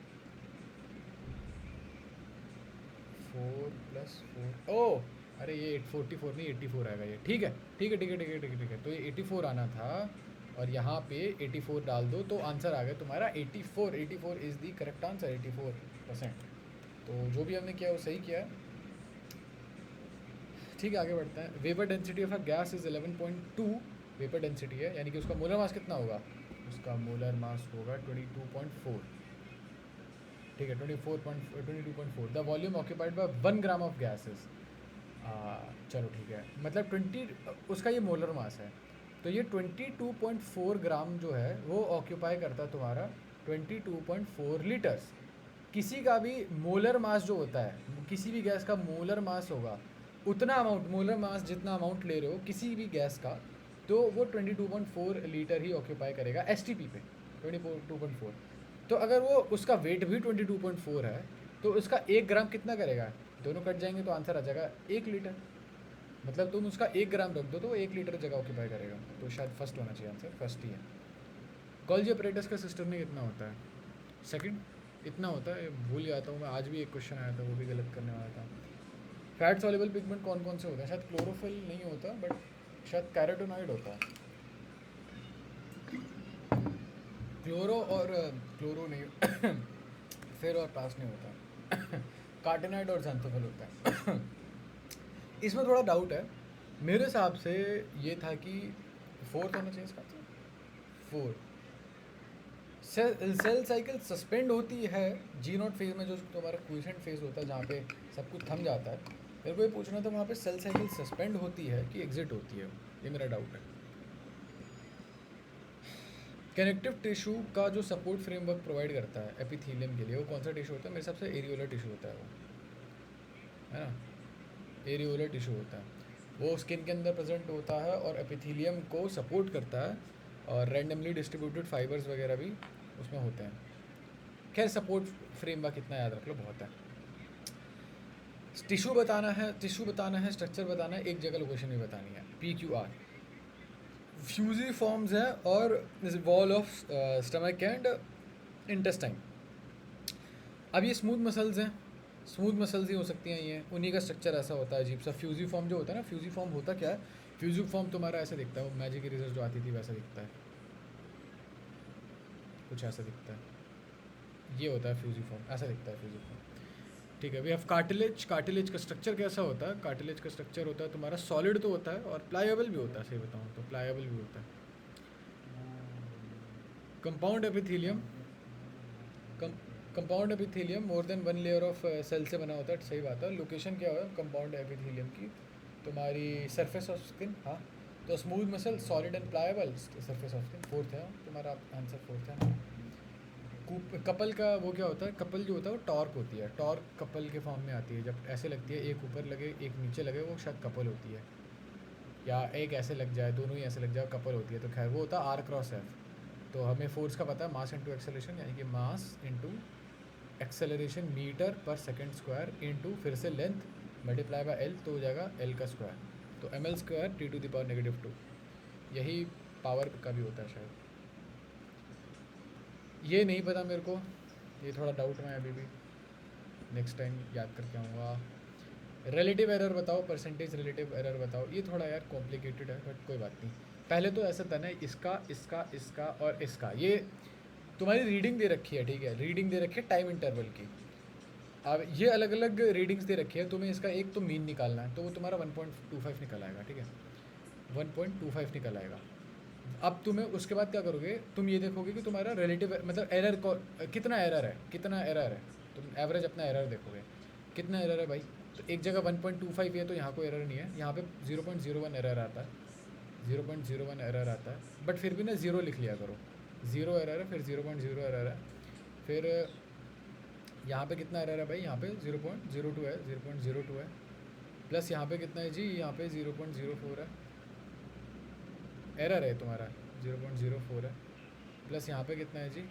S1: 4 + 4, ओह अरे ये 44 नहीं 84 आएगा ये, ठीक है ठीक है ठीक है ठीक है ठीक है ठीक है। तो ये 84 आना था और यहाँ पे 84 डाल दो तो आंसर आ गया तुम्हारा 84। 84 इज़ दी करेक्ट आंसर, 84%। तो जो भी हमने किया वो सही किया है। ठीक है, आगे बढ़ते हैं। Vapour density of a gas is 11.2 vapour density है, यानी कि उसका मोलर मास कितना होगा, उसका मोलर मास होगा 22.4, ठीक है 22.4। The volume occupied by 1 gram of gases, चलो ठीक है, मतलब 20 उसका ये मोलर मास है, तो ये 22.4 ग्राम जो है वो ऑक्यूपाई करता है तुम्हारा 22.4 लीटर्स। किसी का भी मोलर मास जो होता है, किसी भी गैस का मोलर मास होगा उतना अमाउंट, मोलर मास जितना अमाउंट ले रहे हो किसी भी गैस का, तो वो 22.4 लीटर ही ऑक्यूपाई करेगा एसटीपी पे, 22.4। तो अगर वो उसका वेट भी 22.4 है तो उसका 1 ग्राम कितना करेगा, दोनों कट जाएंगे तो आंसर आ जाएगा 1 लीटर। मतलब तुम उसका 1 ग्राम रख दो तो वो 1 लीटर जगह ऑक्यूपाई करेगा, तो शायद फर्स्ट होना चाहिए आंसर, फर्स्ट ही है। गॉल्जी अपरेटस का सिस्टम में कितना होता है, सेकंड इतना होता है, भूल जाता हूँ मैं, आज भी एक क्वेश्चन आया था वो भी गलत करने वाला था। फैट सॉल्युबल पिगमेंट कौन कौन से होते हैं, शायद क्लोरोफिल नहीं होता बट शायद कैरोटिनॉइड होता है। क्लोरो और क्लोरो नहीं फिर और पास नहीं होता कार्टिनाइड और xanthophyll होता है इसमें थोड़ा डाउट है मेरे हिसाब से, ये था कि 4th होना चाहिए इसका, 4। सेल साइकिल सस्पेंड होती है G0 फेज में, जो तुम्हारा क्विसेंट फेज होता है जहाँ पे सब कुछ थम जाता है। मेरे को ये पूछना था वहाँ पे सेल साइकिल सस्पेंड होती है कि एग्जिट होती है, ये मेरा डाउट है। कनेक्टिव टिश्यू का जो सपोर्ट फ्रेमवर्क प्रोवाइड करता है एपिथेलियम के लिए, वो कौन सा टिश्यू होता है, मेरे हिसाब से एरियोलर टिश्यू होता है वो, है ना, एरियोलर टिश्यू होता है वो, स्किन के अंदर प्रेजेंट होता है और एपिथेलियम को सपोर्ट करता है, और रैंडमली डिस्ट्रीब्यूटेड फाइबर्स वगैरह भी उसमें होते हैं। खैर सपोर्ट फ्रेमवर्क इतना याद रख लो बहुत है। टिश्यू बताना है, स्ट्रक्चर बताना है, एक जगह लोकेशन भी बतानी है। PQR फ्यूजिफॉर्म्स है और wall of stomach and intestine. अब ये स्मूथ मसल्स हैं, स्मूथ मसल्स ही हो सकती हैं ये, उन्हीं का स्ट्रक्चर ऐसा होता है अजीब सा। फ्यूजिफॉर्म जो होता है ना, फ्यूजिफॉर्म होता क्या है, फ्यूजिफॉर्म तुम्हारा ऐसा दिखता है, वो मैजिक इरेजर जो आती थी वैसा दिखता है, कुछ ऐसा दिखता है, ये होता है फ्यूजिफॉर्म, ऐसा दिखता है फ्यूजिफॉर्म। ठीक है, वी हैव कार्टिलेज। कार्टिलेज का स्ट्रक्चर कैसा होता है, कार्टिलेज का स्ट्रक्चर होता है तुम्हारा सॉलिड तो होता है और प्लायबल भी होता है, सही बताऊँ तो प्लायबल भी होता है। Compound epithelium, compound epithelium more than 1 layer of cell से बना होता है, सही बात है। लोकेशन क्या है कंपाउंड एपिथेलियम की, तुम्हारी सरफेस ऑफ स्किन, हाँ तो smooth muscle solid and pliable surface of skin, 4th है तुम्हारा आंसर, 4th है। कपल का वो क्या होता है, कपल जो होता है वो टॉर्क होती है, टॉर्क कपल के फॉर्म में आती है, जब ऐसे लगती है एक ऊपर लगे एक नीचे लगे वो शायद कपल होती है, या एक ऐसे लग जाए दोनों ही ऐसे लग जाए कपल होती है। तो खैर वो होता है R×F। तो हमें फोर्स का पता है, मास इंटू एक्सेलरेशन, यानी कि मास इंटू एक्सेलरेशन मीटर पर सेकेंड स्क्वायर इंटू फिर से लेंथ मल्टीप्लाई बाय L, तो हो जाएगा L का स्क्वायर, तो ml² T⁻²2, यही पावर का भी होता है शायद, ये नहीं पता मेरे को, ये थोड़ा डाउट में अभी भी, नेक्स्ट टाइम याद करके आऊँगा। रिलेटिव एरर बताओ, परसेंटेज रिलेटिव एरर बताओ, ये थोड़ा यार कॉम्प्लिकेटेड है बट कोई बात नहीं। पहले तो ऐसा था ना, इसका और इसका, ये तुम्हारी रीडिंग दे रखी है, ठीक है, रीडिंग दे रखी है टाइम इंटरवल की। अब ये अलग अलग रीडिंग्स दे रखी है, तुम्हें इसका एक तो मीन निकालना है, तो वो तुम्हारा 1.25 निकल आएगा, ठीक है 1.25 निकल आएगा। अब तुम्हें उसके बाद क्या करोगे, तुम ये देखोगे कि तुम्हारा रिलेटिव मतलब एरर को कितना एरर है, तुम एवरेज अपना एरर देखोगे कितना एरर है भाई, तो एक जगह 1.25 है तो यहाँ कोई एरर नहीं है, यहाँ पे 0.01 एरर आता है, 0.01 एरर आता है, बट फिर भी ना 0 लिख लिया करो, 0 एरर है, फिर 0.0 एरर है, फिर यहाँ पे कितना एरर है भाई, यहाँ पे 0.02 है, 0.02 है, प्लस यहाँ पे कितना है जी, यहाँ पे 0.04 है, एरर है तुम्हारा 0.04 है, प्लस यहाँ पे कितना है जी,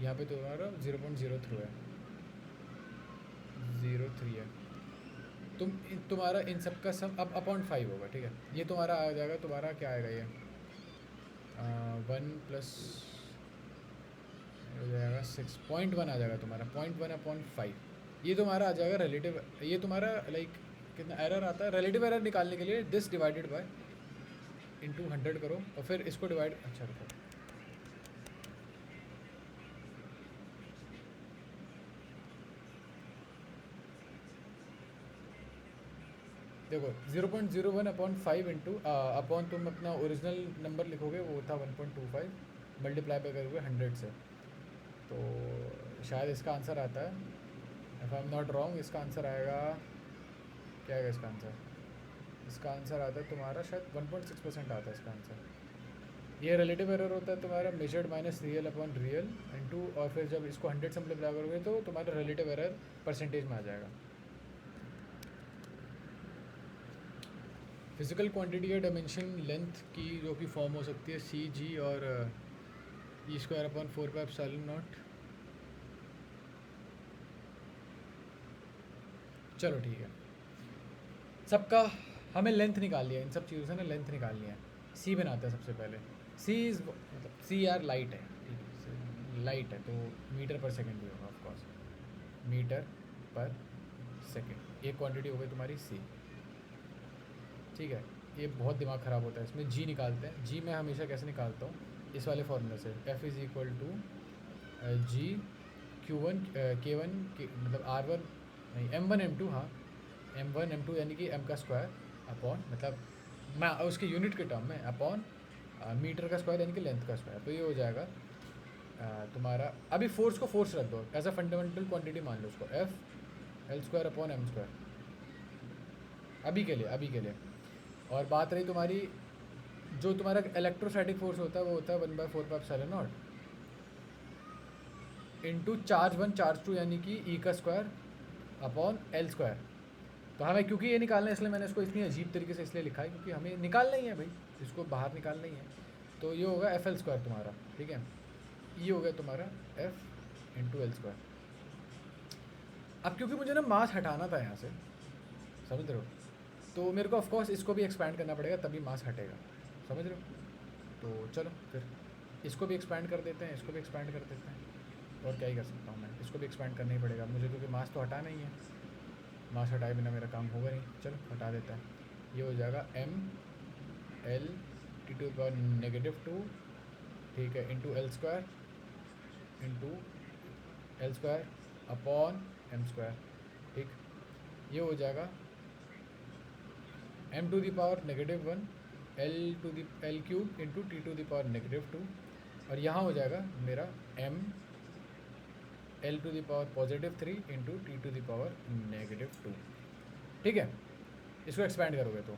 S1: यहाँ पे तुम्हारा 0.03 है, 03 है। तुम्हारा इन सब का सम अब अपॉन 5 होगा, ठीक है। ये तुम्हारा आ जाएगा, तुम्हारा क्या आएगा ये 1 प्लस हो जाएगा 6.1 आ जाएगा तुम्हारा, 0.1/5। ये तुम्हारा आ जाएगा रिलेटिव, ये तुम्हारा लाइक कितना एरर आता है रिलेटिव एरर निकालने के लिए, दिस डिवाइडेड बाय इंटू 100 करो और फिर इसको डिवाइड, अच्छा रुको, देखो 0.01/5 इंटू अपॉन तुम अपना ओरिजिनल नंबर लिखोगे वो था 1.25, मल्टीप्लाई पे करोगे 100 से, तो शायद इसका आंसर आता है, if I am not wrong, इसका आंसर आएगा, क्या आएगा इसका आंसर, इसका आंसर आता है तुम्हारा शायद 1.6% आता है इसका आंसर। ये रिलेटिव एरर होता है तुम्हारा measured minus real upon real into, और फिर जब इसको 100 से मल्टीप्लाई करोगे तो तुम्हारा रिलेटिव एरर परसेंटेज में आ जाएगा। फिजिकल क्वांटिटी या डायमेंशन लेंथ की जो कि फॉर्म हो सकती है सी जी और E²/4πε0। चलो ठीक है, सबका हमें लेंथ निकाल लिया, इन सब चीज़ों से ना लेंथ निकालनी है। सी बनाते हैं सबसे पहले, सी इज़ मतलब सी यार लाइट है, ठीक है लाइट है, तो मीटर पर सेकंड भी होगा ऑफकोर्स, मीटर पर सेकंड, ये क्वांटिटी हो गई तुम्हारी सी, ठीक है। ये बहुत दिमाग ख़राब होता है इसमें, जी निकालते हैं। जी मैं हमेशा कैसे निकालता हूँ, इस वाले फार्मूले से, F is equal to G Q1 K1 मतलब R1 नहीं M1 M2, हाँ M1 M2 यानी कि M का स्क्वायर अपॉन, मतलब मैं उसके यूनिट के टर्म में अपॉन मीटर का स्क्वायर यानी कि लेंथ का स्क्वायर, तो ये हो जाएगा तुम्हारा, अभी फोर्स को फोर्स रख दो एज अ फंडामेंटल क्वांटिटी मान लो उसको, F(L²/m², अभी के लिए। और बात रही तुम्हारी जो तुम्हारा इलेक्ट्रोस्टैटिक फोर्स होता है वो होता है 1/4πε0 इंटू चार्ज 1 चार्ज 2 यानी कि E² अपॉन L²। तो हमें क्योंकि ये निकालना है इसलिए मैंने इसको इतनी अजीब तरीके से इसलिए लिखा है क्योंकि हमें निकालना ही है भाई, इसको बाहर निकालना ही है। तो ये होगा FL² तुम्हारा, ठीक है, ये हो गया तुम्हारा F इंटू L²। अब क्योंकि मुझे ना मास हटाना था यहाँ से, समझ रहे हो, तो मेरे को ऑफकोर्स इसको भी एक्सपैंड करना पड़ेगा तभी मास हटेगा, समझ रहे हो। तो चलो फिर इसको भी एक्सपैंड कर देते हैं, इसको भी एक्सपैंड कर देते हैं, और क्या ही कर सकता हूँ मैं, इसको भी एक्सपैंड करना ही पड़ेगा मुझे क्योंकि मास तो हटाना ही है, मास हटाए बिना मेरा काम होगा नहीं। चलो हटा देता है, ये हो जाएगा mL(T⁻²), ठीक है, इंटू L² अपॉन m², ठीक, ये हो जाएगा m⁻⁻1 L³ इंटू T⁻⁻2, और यहाँ हो जाएगा मेरा m L⁻3 इंटू T⁻⁻2, ठीक है। इसको एक्सपैंड करोगे तो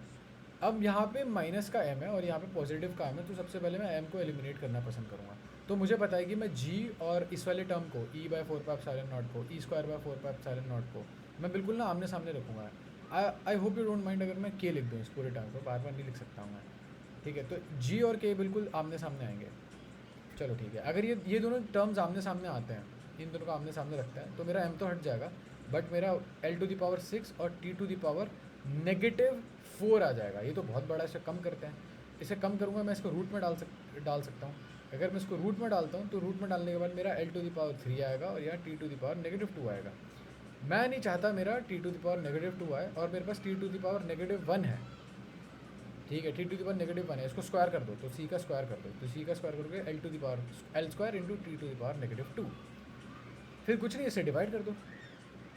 S1: अब यहाँ पे माइनस का m है और यहाँ पे पॉजिटिव का m है, तो सबसे पहले मैं m को एलिमिनेट करना पसंद करूँगा। तो मुझे पता है कि मैं g और इस वाले टर्म को E/4πε0 को E²/4πε0 को मैं बिल्कुल ना आमने सामने रखूँगा। I hope you don't mind अगर मैं k लिख दूँ इस पूरे टर्म को, बार बार नहीं लिख सकता हूँ मैं, ठीक है। तो g और k बिल्कुल आमने सामने आएंगे, चलो ठीक है। अगर ये दोनों टर्म्स आमने सामने आते हैं, इन दोनों को आमने सामने रखते हैं, तो मेरा m तो हट जाएगा, बट मेरा L⁻6 और T⁻⁻4 आ जाएगा। ये तो बहुत बड़ा, इसे कम करते हैं, इसे कम करूँगा मैं, इसको रूट में डाल सकता हूँ। अगर मैं इसको रूट में डालता हूँ तो रूट में डालने के बाद मेरा L⁻3 आएगा और यहाँ T⁻2 आएगा। मैं नहीं चाहता मेरा T⁻2 आए और मेरे पास T⁻1 है, ठीक है, T⁻1 है, इसको स्क्वायर कर दो तो C का स्क्वायर कर दो, तो C का स्क्वायर करोगे L² इंटू T⁻2, फिर कुछ नहीं, इसे डिवाइड कर दो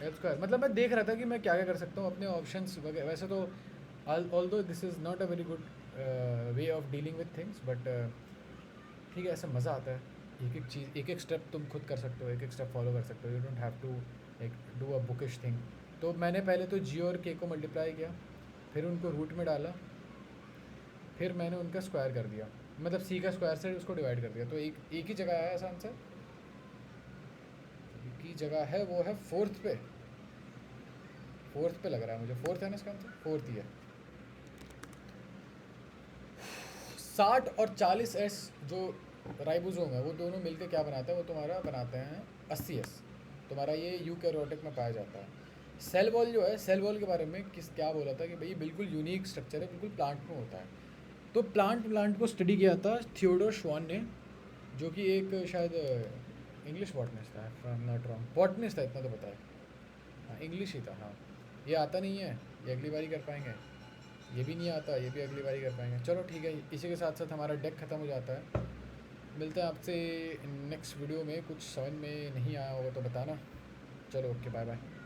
S1: L²। मतलब मैं देख रहा था कि मैं क्या क्या कर सकता हूँ अपने ऑप्शंस वगैरह। वैसे तो although this is not a very good way of dealing with things, but ठीक है, ऐसा मज़ा आता है। एक एक चीज़, एक एक स्टेप तुम खुद कर सकते हो, एक एक स्टेप फॉलो कर सकते हो, you don't have to like do a bookish thing. तो मैंने पहले तो g और k को मल्टीप्लाई किया, फिर उनको रूट में डाला, फिर मैंने उनका स्क्वायर कर दिया, मतलब सी का स्क्वायर से उसको डिवाइड कर दिया, तो एक ही जगह है ऐसा आंसर, एक ही जगह है, वो है फोर्थ पे। फोर्थ पे लग रहा है मुझे, फोर्थ है ना इसका आंसर, फोर्थ ही है। 60 और 40S जो राइबोसोम है वो दोनों मिलकर क्या बनाते हैं, वो तुम्हारा बनाते हैं 80S। तुम्हारा ये यूकैरियोटिक में पाया जाता है। सेल वॉल जो है, सेल वॉल के बारे में क्या बोला था कि भाई बिल्कुल यूनिक स्ट्रक्चर है, बिल्कुल प्लांट में होता है। तो प्लांट को स्टडी किया था थियोडोर श्वान ने, जो कि एक शायद इंग्लिश बॉटनिस्ट था, if I am not wrong, botanist था, इतना तो पता है। हाँ इंग्लिश ही था, हाँ। ये आता नहीं है, ये अगली बारी कर पाएंगे। ये भी नहीं आता, ये भी अगली बारी कर पाएंगे। चलो ठीक है, इसी के साथ साथ हमारा डेक ख़त्म हो जाता है। मिलते हैं आपसे नेक्स्ट वीडियो में। कुछ समझ में नहीं आया होगा तो बताना। चलो ओके, बाय बाय।